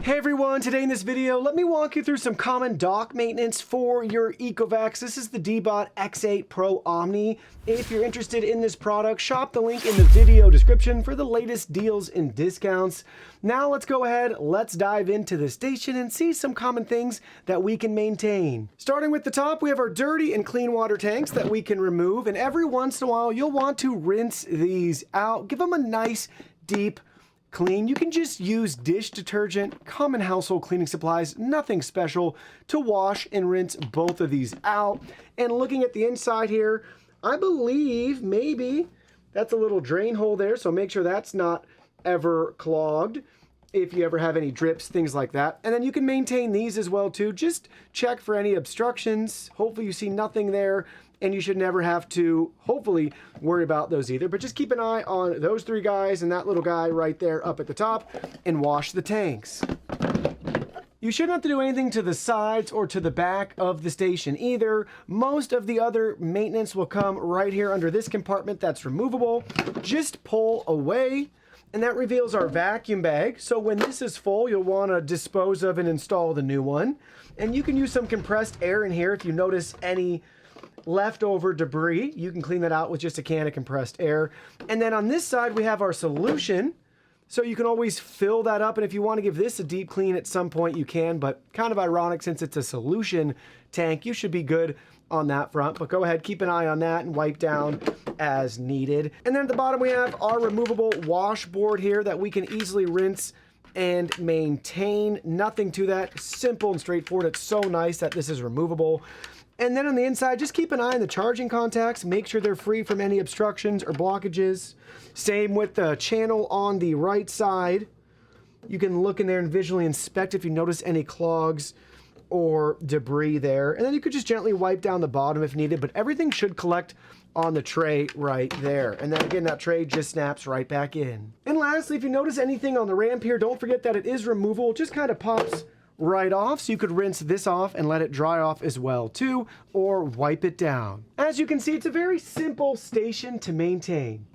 Hey everyone, today in this video, let me walk you through some common dock maintenance for your Ecovacs. This is the Deebot X8 Pro Omni. If you're interested in this product, shop the link in the video description for the latest deals and discounts. Now let's go ahead, let's dive into the station and see some common things that we can maintain. Starting with the top, we have our dirty and clean water tanks that we can remove, and every once in a while, you'll want to rinse these out. Give them a nice, deep clean. You can just use dish detergent, common household cleaning supplies, nothing special, to wash and rinse both of these out. And looking at the inside here, I believe maybe that's a little drain hole there, so make sure that's not ever clogged if you ever have any drips, things like that. And then you can maintain these as well too. Just check for any obstructions. Hopefully you see nothing there, and you should never have to, hopefully, worry about those either. But just keep an eye on those three guys and that little guy right there up at the top, and wash the tanks. You shouldn't have to do anything to the sides or to the back of the station either. Most of the other maintenance will come right here under this compartment that's removable. Just pull away, and that reveals our vacuum bag. So when this is full, you'll want to dispose of and install the new one. And you can use some compressed air in here if you notice any leftover debris. You can clean that out with just a can of compressed air. And then on this side, we have our solution. So you can always fill that up. And if you want to give this a deep clean at some point, you can. But kind of ironic, since it's a solution tank, you should be good on that front. But go ahead, keep an eye on that and wipe down as needed. And then at the bottom, we have our removable washboard here that we can easily rinse and maintain. Nothing to that. Simple and straightforward. It's so nice that this is removable. And then on the inside, just keep an eye on the charging contacts. Make sure they're free from any obstructions or blockages. Same with the channel on the right side. You can look in there and visually inspect if you notice any clogs or debris there. And then you could just gently wipe down the bottom if needed, but everything should collect on the tray right there. And then again, that tray just snaps right back in. And lastly, if you notice anything on the ramp here, don't forget that it is removable. It just kind of pops right off, so you could rinse this off and let it dry off as well too, or wipe it down. As you can see, it's a very simple station to maintain.